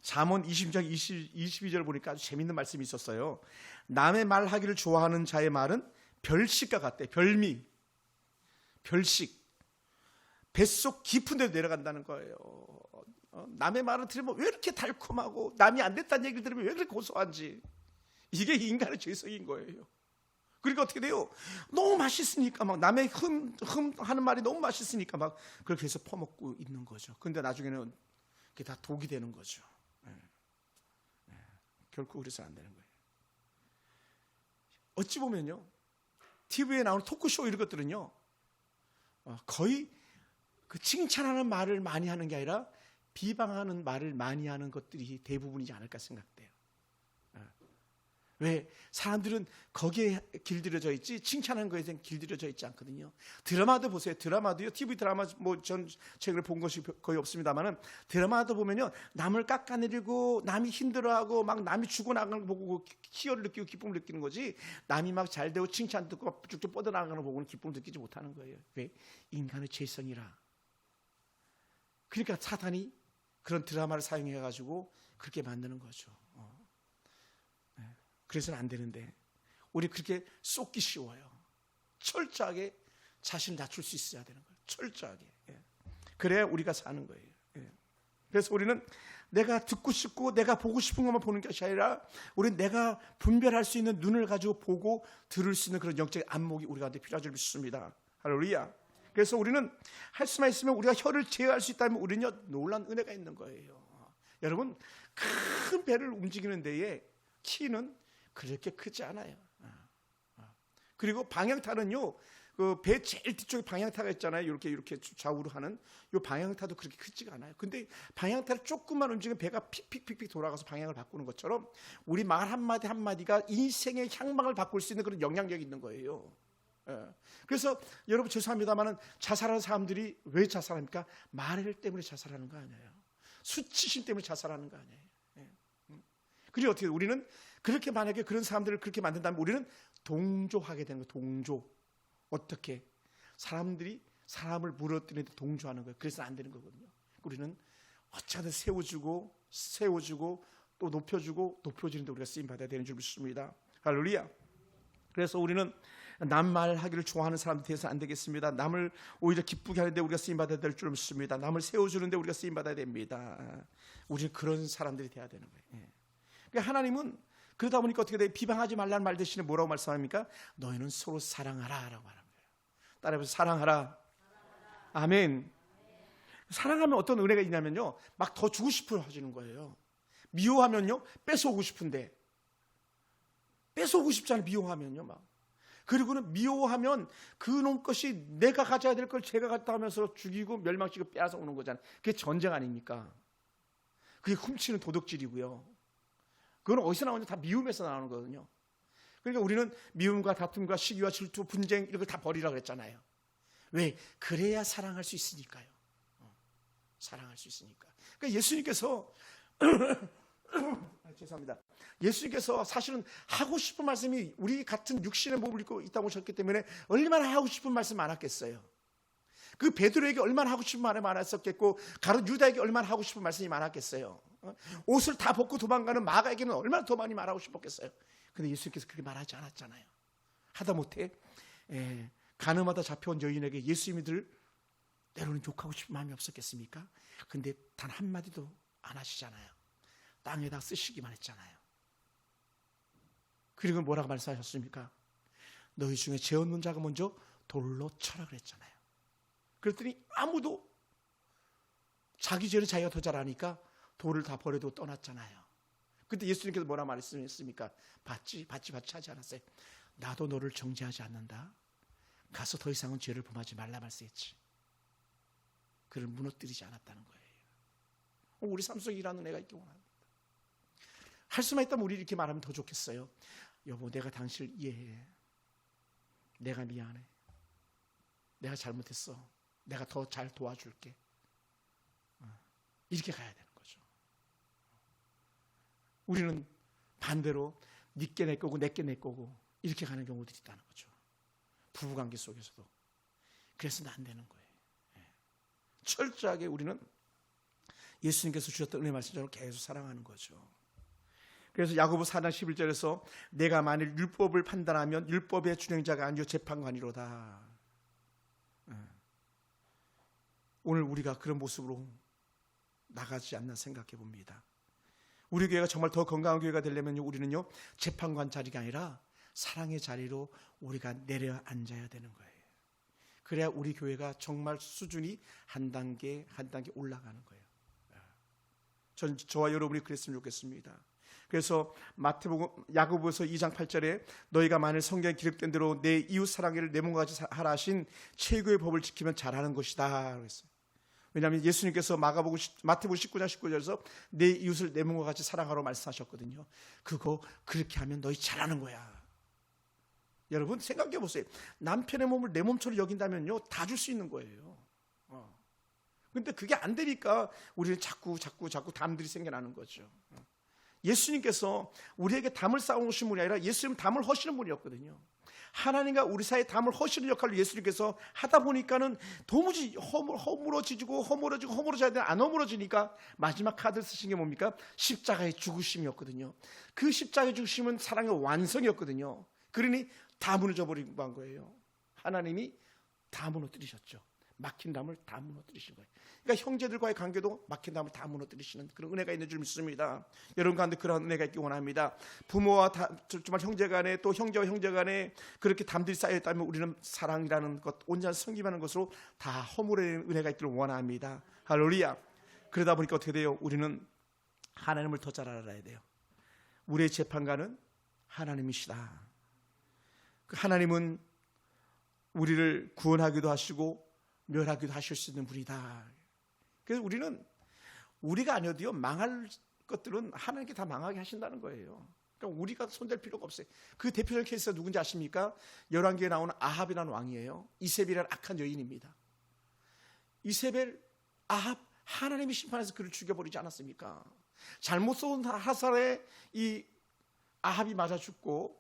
잠언 20장 22절 보니까 아주 재밌는 말씀이 있었어요. 남의 말하기를 좋아하는 자의 말은 별식과 같대. 별미. 별식, 뱃속 깊은 데로 내려간다는 거예요. 남의 말을 들으면 왜 이렇게 달콤하고 남이 안 됐다는 얘기를 들으면 왜 그렇게 고소한지, 이게 인간의 죄성인 거예요. 그러니까 어떻게 돼요? 너무 맛있으니까 막 남의 하는 말이 너무 맛있으니까 막 그렇게 해서 퍼먹고 있는 거죠. 근데 나중에는 그게 다 독이 되는 거죠. 결코 그래서 안 되는 거예요. 어찌 보면요, TV에 나오는 토크쇼 이런 것들은요, 거의 그 칭찬하는 말을 많이 하는 게 아니라 비방하는 말을 많이 하는 것들이 대부분이지 않을까 생각돼요. 왜? 사람들은 거기에 길들여져 있지 칭찬하는 거에 대한 길들여져 있지 않거든요. 드라마도 보세요. 드라마도요, TV 드라마 뭐 전 최근에 본 것이 거의 없습니다만은 드라마도 보면요, 남을 깎아내리고 남이 힘들어하고 막 남이 죽어나가는 거 보고 희열을 느끼고 기쁨을 느끼는 거지, 남이 막 잘 되고 칭찬 듣고 막 쭉쭉 뻗어나가는 거 보고는 기쁨을 느끼지 못하는 거예요. 왜? 인간의 죄성이라. 그러니까 사탄이 그런 드라마를 사용해 가지고 그렇게 만드는 거죠. 그래서는 안 되는데 우리 그렇게 쏟기 쉬워요. 철저하게 자신을 낮출 수 있어야 되는 거예요. 철저하게. 그래야 우리가 사는 거예요. 그래서 우리는 내가 듣고 싶고 내가 보고 싶은 것만 보는 것이 아니라 우리는 내가 분별할 수 있는 눈을 가지고 보고 들을 수 있는 그런 영적 안목이 우리 가운데 필요한 줄 믿습니다. 할렐루야. 그래서 우리는 할 수만 있으면 우리가 혀를 제어할 수 있다면 우리는요, 놀란 은혜가 있는 거예요. 여러분, 큰 배를 움직이는 데에 키는 그렇게 크지 않아요. 그리고 방향타는요, 그 배 제일 뒤쪽에 방향타가 있잖아요. 이렇게 좌우로 하는 이 방향타도 그렇게 크지가 않아요. 근데 방향타를 조금만 움직이면 배가 픽픽픽픽 돌아가서 방향을 바꾸는 것처럼 우리 말 한마디 한마디가 인생의 향방을 바꿀 수 있는 그런 영향력이 있는 거예요. 그래서 여러분 죄송합니다만은 자살하는 사람들이 왜 자살합니까? 말 때문에 자살하는 거 아니에요. 수치심 때문에 자살하는 거 아니에요. 그리고 어떻게 우리는 그렇게 만약에 그런 사람들을 그렇게 만든다면 우리는 동조하게 되는 거예요. 동조. 어떻게? 사람들이 사람을 무너뜨리는데 동조하는 거예요. 그래서 안 되는 거거든요. 우리는 어찌하든 세워주고 또 높여주는데 우리가 쓰임받아야 되는 줄 믿습니다. 할렐루야. 그래서 우리는 남 말하기를 좋아하는 사람들 되어서 안 되겠습니다. 남을 오히려 기쁘게 하는데 우리가 쓰임받아야 될 줄 믿습니다. 남을 세워주는데 우리가 쓰임받아야 됩니다. 우리는 그런 사람들이 되어야 되는 거예요. 그러니까 하나님은 그러다 보니까 어떻게 돼요? 비방하지 말라는 말 대신에 뭐라고 말씀합니까? 너희는 서로 사랑하라 라고 말합니다. 따라해서 사랑하라. 아멘. 사랑하면 어떤 은혜가 있냐면요, 막 더 주고 싶어지는 거예요. 미워하면요, 뺏어오고 싶은데 뺏어오고 싶잖아요. 미워하면요, 막. 그리고는 미워하면 그놈 것이 내가 가져야 될 걸 제가 갖다 하면서 죽이고 멸망시키고 빼앗아 오는 거잖아요. 그게 전쟁 아닙니까? 그게 훔치는 도둑질이고요. 그건 어디서 나오는지 다 미움에서 나오는 거거든요. 그러니까 우리는 미움과 다툼과 시기와 질투, 분쟁 이런 걸 다 버리라고 그랬잖아요. 왜? 그래야 사랑할 수 있으니까요. 사랑할 수 있으니까. 그러니까 예수님께서 죄송합니다. 예수님께서 사실은 하고 싶은 말씀이 우리 같은 육신의 몸을 입고 있다고 하셨기 때문에 얼마나 하고 싶은 말씀 많았겠어요. 그 베드로에게 얼마나 하고 싶은 말이 많았었겠고 가룟 유다에게 얼마나 하고 싶은 말씀이 많았겠어요. 옷을 다 벗고 도망가는 마가에게는 얼마나 더 많이 말하고 싶었겠어요. 근데 예수님께서 그렇게 말하지 않았잖아요. 하다못해 가늠하다 잡혀온 여인에게 예수님들 때로는 욕하고 싶은 마음이 없었겠습니까? 근데 단 한마디도 안 하시잖아요. 땅에다 쓰시기만 했잖아요. 그리고 뭐라고 말씀하셨습니까? 너희 중에 죄 없는 자가 먼저 돌로 쳐라 그랬잖아요. 그랬더니 아무도 자기 죄는 자기가 더 잘 아니까 돌을 다 버려도 떠났잖아요. 그때 예수님께서 뭐라 말씀했습니까? 받지 하지 않았어요. 나도 너를 정죄하지 않는다. 가서 더 이상은 죄를 범하지 말라 말씀했지. 그를 무너뜨리지 않았다는 거예요. 우리 삶 속에 일하는 애가 있기 원합니다. 할 수만 있다면 우리 이렇게 말하면 더 좋겠어요. 여보, 내가 당신을 이해해. 내가 미안해. 내가 잘못했어. 내가 더 잘 도와줄게. 이렇게 가야 되는 거죠. 우리는 반대로 니께 내 거고 내께 내 거고 이렇게 가는 경우들이 있다는 거죠. 부부관계 속에서도. 그래서는 안 되는 거예요. 철저하게 우리는 예수님께서 주셨던 은혜 말씀처럼 계속 사랑하는 거죠. 그래서 야고보 4장 11절에서 내가 만일 율법을 판단하면 율법의 준행자가 아니요 재판관이로다. 오늘 우리가 그런 모습으로 나가지 않나 생각해 봅니다. 우리 교회가 정말 더 건강한 교회가 되려면 우리는요, 재판관 자리가 아니라 사랑의 자리로 우리가 내려앉아야 되는 거예요. 그래야 우리 교회가 정말 수준이 한 단계 한 단계 올라가는 거예요. 저와 여러분이 그랬으면 좋겠습니다. 그래서 야고보서 2장 8절에 너희가 만일 성경에 기록된 대로 내 이웃 사랑을 내 몸과 같이 하라 하신 최고의 법을 지키면 잘하는 것이다 그랬어요. 왜냐하면 예수님께서 마태복음 19장 19절에서 내 이웃을 내 몸과 같이 사랑하라고 말씀하셨거든요. 그거 그렇게 하면 너희 잘하는 거야. 여러분 생각해 보세요. 남편의 몸을 내 몸처럼 여긴다면요, 다 줄 수 있는 거예요. 근데 그게 안 되니까 우리는 자꾸 담들이 생겨나는 거죠. 예수님께서 우리에게 담을 쌓아오신 분이 아니라 예수님은 담을 허시는 분이었거든요. 하나님과 우리 사이에 담을 허시는 역할을 예수님께서 하다 보니까는 도무지 허물어져야 되는데 안 허물어지니까 마지막 카드를 쓰신 게 뭡니까? 십자가의 죽으심이었거든요. 그 십자가의 죽으심은 사랑의 완성이었거든요. 그러니 다 무너져 버린 거예요. 하나님이 다 무너뜨리셨죠. 막힌 담을 다 무너뜨리신 거예요. 그러니까 형제들과의 관계도 막힌 담을 다 무너뜨리시는 그런 은혜가 있는 줄 믿습니다. 여러분 가운데 그런 은혜가 있기 원합니다. 부모와 정말 형제간에 또 형제와 형제간에 그렇게 담들이 쌓여있다면 우리는 사랑이라는 것, 온전한 섬김하는 것으로 다 허물어내는 은혜가 있기를 원합니다. 할렐루야. 그러다 보니까 어떻게 돼요? 우리는 하나님을 더 잘 알아야 돼요. 우리의 재판관은 하나님이시다. 그 하나님은 우리를 구원하기도 하시고 멸하기도 하실 수 있는 분이다. 그래서 우리는 우리가 아니어도요, 망할 것들은 하나님께 다 망하게 하신다는 거예요. 그러니까 우리가 손댈 필요가 없어요. 그 대표적인 케이스가 누군지 아십니까? 열왕기에 나오는 아합이라는 왕이에요. 이세벨이라는 악한 여인입니다. 이세벨, 아합, 하나님이 심판해서 그를 죽여버리지 않았습니까? 잘못 쏜 화살에 이 아합이 맞아 죽고,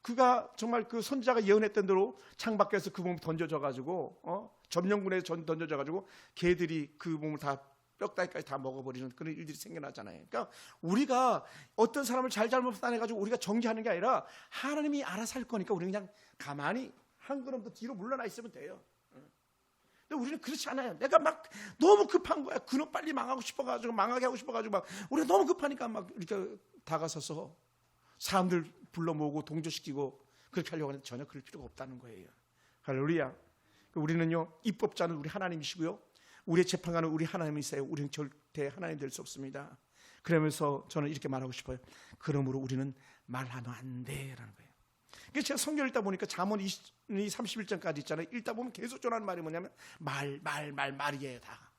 그가 정말 그 선지자가 예언했던 대로 창밖에서 그 몸을 던져져가지고 점령군에 던져져가지고 개들이 그 몸을 다 뼈다귀까지 다 먹어버리는 그런 일들이 생겨나잖아요. 그러니까 우리가 어떤 사람을 잘못 판단해가지고 우리가 정죄하는 게 아니라 하나님이 알아서 할 거니까 우리는 그냥 가만히 한 걸음 더 뒤로 물러나 있으면 돼요. 근데 우리는 그렇지 않아요. 내가 막 너무 급한 거야. 그놈 빨리 망하고 싶어가지고 망하게 하고 싶어가지고 막 우리가 너무 급하니까 막 이렇게 다가서서 사람들 불러 모으고 동조시키고 그렇게 하려고 하는데 전혀 그럴 필요가 없다는 거예요. 할렐루야. 우리는요, 입법자는 우리 하나님이시고요, 우리의 재판관은 우리 하나님이세요. 우리는 절대 하나님 될 수 없습니다. 그러면서 저는 이렇게 말하고 싶어요. 그러므로 우리는 말하면 안 돼라는 거예요. 그래서 제가 성경을 읽다 보니까 잠언 31장까지 있잖아요. 읽다 보면 계속 전하는 말이 뭐냐면 말이에요 다.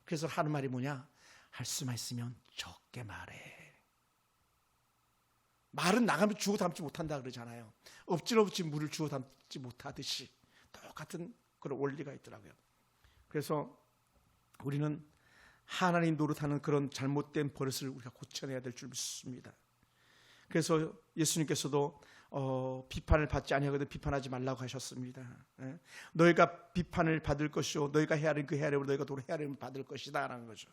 그래서 하는 말이 뭐냐? 할 수만 있으면 적게 말해. 말은 나가면 주워 담지 못한다 그러잖아요. 엎질러붙이 물을 주워 담지 못하듯이 똑같은 그런 원리가 있더라고요. 그래서 우리는 하나님 노릇하는 그런 잘못된 버릇을 우리가 고쳐내야 될 줄 믿습니다. 그래서 예수님께서도 비판을 받지 아니하거든 비판하지 말라고 하셨습니다. 너희가 비판을 받을 것이요 너희가 헤아린 그 헤아림을 너희가 도로 헤아림을 받을 것이다 라는 거죠.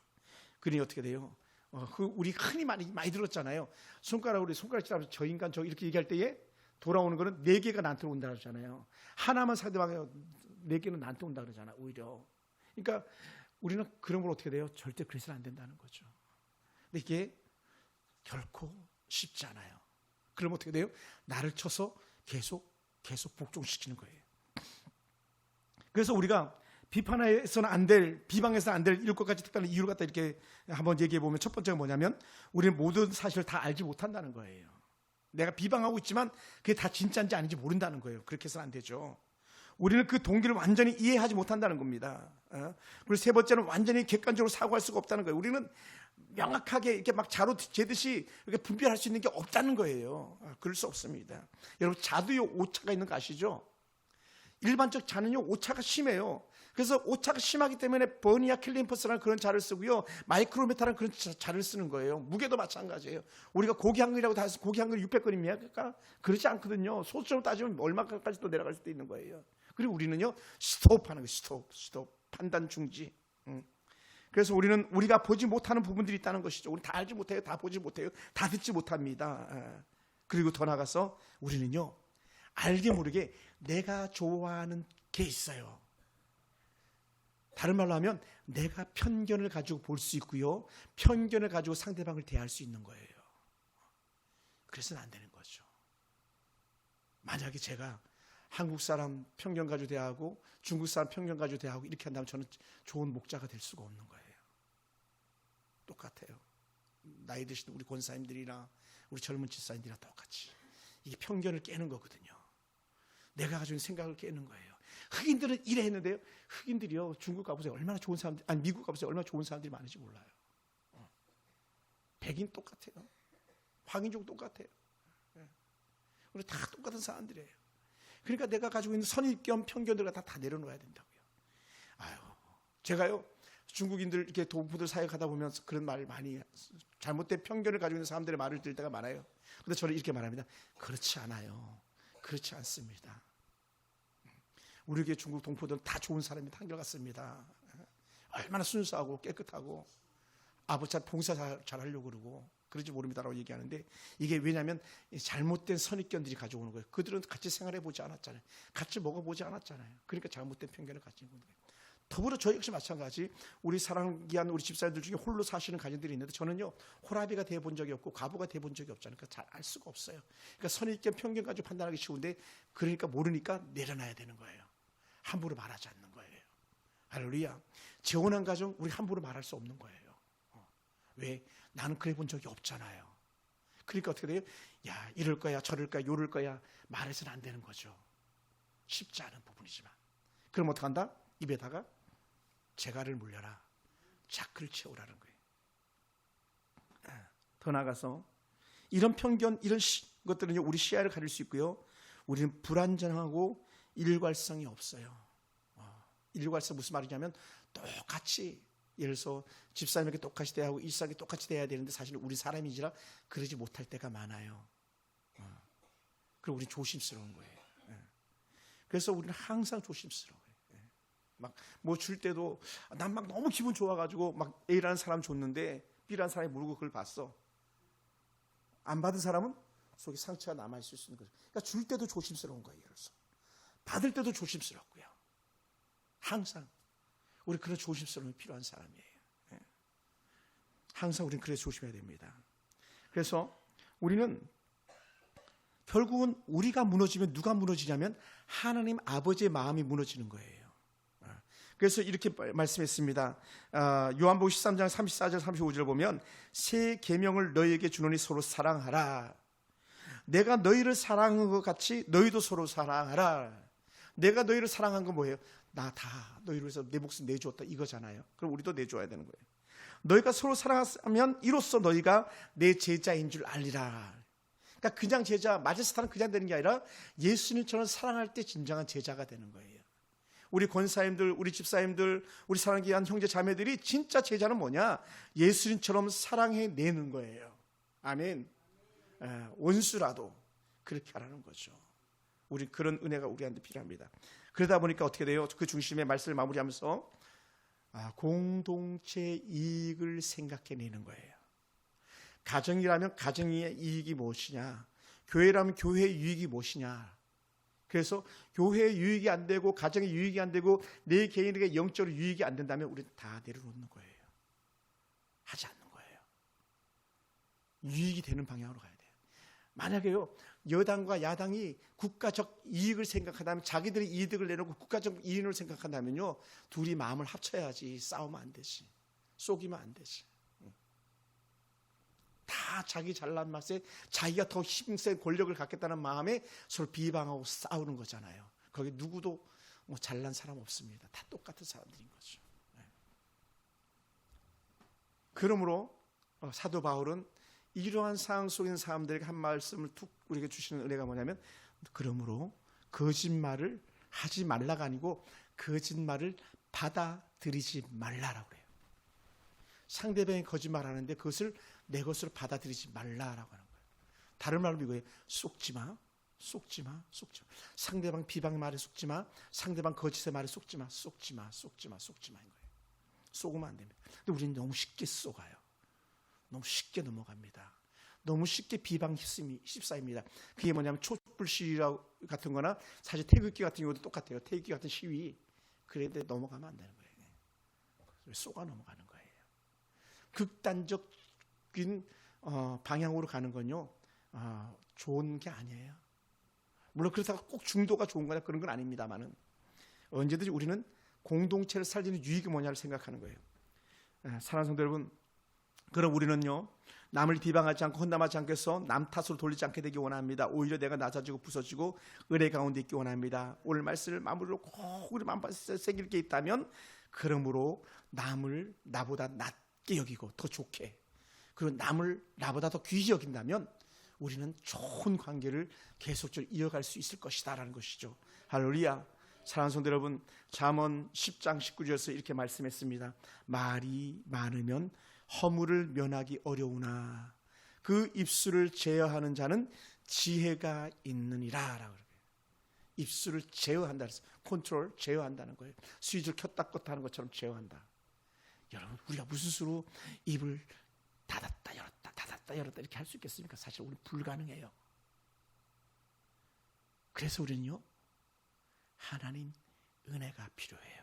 그러니 어떻게 돼요? 우리 흔히 많이 들었잖아요. 손가락으로 손가락질하면서 저 인간 저 이렇게 얘기할 때에 돌아오는 거는 4개가 나한테 온다 그러잖아요. 하나만 상대방에 4개는 나한테 온다 그러잖아요. 오히려. 그러니까 우리는 그런 걸 어떻게 돼요? 절대 그래서는 안 된다는 거죠. 근데 이게 결코 쉽지 않아요. 그럼 어떻게 돼요? 나를 쳐서 계속 복종시키는 거예요. 그래서 우리가 비판해서는 안 될, 비방해서는 안 될 7가지 특별한 이유를 갖다 이렇게 한번 얘기해 보면 첫 번째가 뭐냐면 우리는 모든 사실을 다 알지 못한다는 거예요. 내가 비방하고 있지만 그게 다 진짜인지 아닌지 모른다는 거예요. 그렇게 해서는 안 되죠. 우리는 그 동기를 완전히 이해하지 못한다는 겁니다. 그리고 세 번째는 완전히 객관적으로 사고할 수가 없다는 거예요. 우리는 명확하게 이렇게 막 자로 재듯이 이렇게 분별할 수 있는 게 없다는 거예요. 그럴 수 없습니다. 여러분 자도요 오차가 있는 거 아시죠? 일반적 자는요 오차가 심해요. 그래서 오차가 심하기 때문에 버니아 킬림퍼스라는 그런 자를 쓰고요, 마이크로메타라는 그런 자를 쓰는 거예요. 무게도 마찬가지예요. 우리가 고기 한 그릇이라고 다 해서 고기 한 그릇 600g입니까? 그러니까 그렇지 않거든요. 소수점으로 따지면 얼마까지 또 내려갈 수도 있는 거예요. 그리고 우리는요 스톱하는 거예요. 스톱 판단 중지. 그래서 우리는 우리가 보지 못하는 부분들이 있다는 것이죠. 우리 다 알지 못해요. 다 보지 못해요. 다 듣지 못합니다. 그리고 더 나가서 우리는요 알게 모르게 내가 좋아하는 게 있어요. 다른 말로 하면 내가 편견을 가지고 볼 수 있고요, 편견을 가지고 상대방을 대할 수 있는 거예요. 그래서는 안 되는 거죠. 만약에 제가 한국 사람 편견 가지고 대하고 중국 사람 편견 가지고 대하고 이렇게 한다면 저는 좋은 목자가 될 수가 없는 거예요. 똑같아요. 나이 드신 우리 권사님들이나 우리 젊은 집사님들이랑 똑같이 이게 편견을 깨는 거거든요. 내가 가지고 있는 생각을 깨는 거예요. 흑인들은 이래 했는데요, 흑인들이요, 중국 가보세요, 얼마나 좋은 사람들, 아니 미국 가보세요, 얼마나 좋은 사람들이 많은지 몰라요. 백인 똑같아요. 황인종 똑같아요. 우리 다 똑같은 사람들이에요. 그러니까 내가 가지고 있는 선입견, 편견들을 다 내려놓아야 된다고요. 아유, 제가요, 중국인들 이렇게 동포들 사이에 가다 보면 그런 말을 많이, 잘못된 편견을 가지고 있는 사람들의 말을 들을 때가 많아요. 그런데 저는 이렇게 말합니다. 그렇지 않아요. 그렇지 않습니다. 우리 교회 중국 동포들은 다 좋은 사람입니다. 한결같습니다. 얼마나 순수하고 깨끗하고 아버지한테 봉사 잘 하려고 그러고 그런지 모릅니다라고 얘기하는데, 이게 왜냐하면 잘못된 선입견들이 가져오는 거예요. 그들은 같이 생활해 보지 않았잖아요. 같이 먹어보지 않았잖아요. 그러니까 잘못된 편견을 가지고 있는 거예요. 더불어 저 역시 마찬가지, 우리 사랑 귀한 우리 집사님들 중에 홀로 사시는 가정들이 있는데, 저는요 호라비가 돼 본 적이 없고 과부가 돼 본 적이 없잖아요. 그러니까 잘 알 수가 없어요. 그러니까 선입견 편견 가지고 판단하기 쉬운데, 그러니까 모르니까 내려놔야 되는 거예요. 함부로 말하지 않는 거예요. 할렐루야. 재혼한 가정 우리 함부로 말할 수 없는 거예요. 왜? 나는 그래 본 적이 없잖아요. 그러니까 어떻게 돼요? 야, 이럴 거야, 저럴 거야, 요럴 거야 말해서는 안 되는 거죠. 쉽지 않은 부분이지만. 그럼 어떡한다? 입에다가 재갈을 물려라, 자크를 채우라는 거예요. 더 나아가서 이런 편견, 이런 것들은 우리 시야를 가릴 수 있고요, 우리는 불완전하고 일괄성이 없어요. 일괄성 무슨 말이냐면, 똑같이, 예를 들어서 집사님에게 똑같이 대하고 일사에게 똑같이 대해야 되는데 사실 우리 사람이지라 그러지 못할 때가 많아요. 그리고 우리 조심스러운 거예요. 그래서 우리는 항상 조심스러워요. 막 뭐 줄 때도 난 막 너무 기분 좋아가지고 막 A라는 사람 줬는데 B라는 사람이 모르고 그걸 봤어. 안 받은 사람은 속에 상처가 남아있을 수 있는 거죠. 그러니까 줄 때도 조심스러운 거예요. 예를 들어서 받을 때도 조심스럽고요. 항상 우리 그런 조심스러움이 필요한 사람이에요. 항상 우리는 그래서 조심해야 됩니다. 그래서 우리는 결국은 우리가 무너지면 누가 무너지냐면 하나님 아버지의 마음이 무너지는 거예요. 그래서 이렇게 말씀했습니다. 요한복음 13장 34절 35절을 보면, 새 계명을 너희에게 주노니 서로 사랑하라. 내가 너희를 사랑한 것 같이 너희도 서로 사랑하라. 내가 너희를 사랑한 건 뭐예요? 나 다 너희를 위해서 내 목숨 내주었다 이거잖아요. 그럼 우리도 내줘야 되는 거예요. 너희가 서로 사랑하면 이로써 너희가 내 제자인 줄 알리라. 그러니까 그냥 제자, 마제스타는 그냥 되는 게 아니라 예수님처럼 사랑할 때 진정한 제자가 되는 거예요. 우리 권사님들, 우리 집사님들, 우리 사랑하는 귀한 형제 자매들이 진짜 제자는 뭐냐? 예수님처럼 사랑해내는 거예요. 아멘. 원수라도 그렇게 하라는 거죠. 우리 그런 은혜가 우리한테 필요합니다. 그러다 보니까 어떻게 돼요? 그 중심의 말씀을 마무리하면서 공동체 이익을 생각해내는 거예요. 가정이라면 가정의 이익이 무엇이냐, 교회라면 교회의 유익이 무엇이냐. 그래서 교회의 유익이 안 되고 가정의 유익이 안 되고 내 개인에게 영적으로 유익이 안 된다면 우리는 다 내려놓는 거예요. 하지 않는 거예요. 유익이 되는 방향으로 가야 돼요. 만약에요, 여당과 야당이 국가적 이익을 생각한다면, 자기들의 이득을 내놓고 국가적 이익을 생각한다면요, 둘이 마음을 합쳐야지. 싸우면 안 되지. 쏘기면 안 되지. 다 자기 잘난 맛에 자기가 더 힘센 권력을 갖겠다는 마음에 서로 비방하고 싸우는 거잖아요. 거기 누구도 뭐 잘난 사람 없습니다. 다 똑같은 사람들인 거죠. 그러므로 사도 바울은 이러한 상황 속에 있는 사람들에게 한 말씀을 툭 우리에게 주시는 은혜가 뭐냐면, 그러므로 거짓말을 하지 말라가 아니고 거짓말을 받아들이지 말라라고 그래요. 상대방이 거짓말하는데 그것을 내 것으로 받아들이지 말라라고 하는 거예요. 다른 말로 이거예요. 속지 마, 속지 마, 속지 마. 상대방 비방의 말에 속지 마. 상대방 거짓의 말에 속지 마, 속지 마, 속지 마, 속지 마인 거예요. 속으면 안 됩니다. 근데 우리는 너무 쉽게 속아요. 너무 쉽게 넘어갑니다. 너무 쉽게 비방 휩싸입니다. 그게 뭐냐면 촛불 시위 같은 거나 사실 태극기 같은 경우도 똑같아요. 태극기 같은 시위. 그런데 넘어가면 안 되는 거예요. 쏘가 넘어가는 거예요. 극단적인 방향으로 가는 건요 좋은 게 아니에요. 물론 그렇다고 꼭 중도가 좋은 거냐 그런 건 아닙니다만은 언제든지 우리는 공동체를 살리는 유익이 뭐냐를 생각하는 거예요. 사랑하는 성도 여러분, 그럼 우리는요 남을 비방하지 않고 헌담하지 않고 해서 남 탓으로 돌리지 않게 되기 원합니다. 오히려 내가 낮아지고 부서지고 은혜 가운데 있기 원합니다. 오늘 말씀을 마무리로 꼭 우리 마음 새길 게 있다면 그러므로 남을 나보다 낮게 여기고 더 좋게, 그리고 남을 나보다 더 귀히 여긴다면 우리는 좋은 관계를 계속적으로 이어갈 수 있을 것이다 라는 것이죠. 할렐루야. 사랑하는 성도 여러분, 잠언 10장 19절에서 이렇게 말씀했습니다. 말이 많으면 허물을 면하기 어려우나 그 입술을 제어하는 자는 지혜가 있느니라 라고. 입술을 제어한다 그래서 컨트롤, 제어한다는 거예요. 스위치를 켰다 껐다 하는 것처럼 제어한다. 여러분, 우리가 무슨 수로 입을 닫았다 열었다 닫았다 열었다 이렇게 할 수 있겠습니까? 사실 우리는 불가능해요. 그래서 우리는요 하나님 은혜가 필요해요.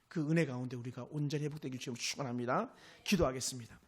그 은혜 가운데 우리가 온전히 회복되길 주님 축원합니다. 기도하겠습니다.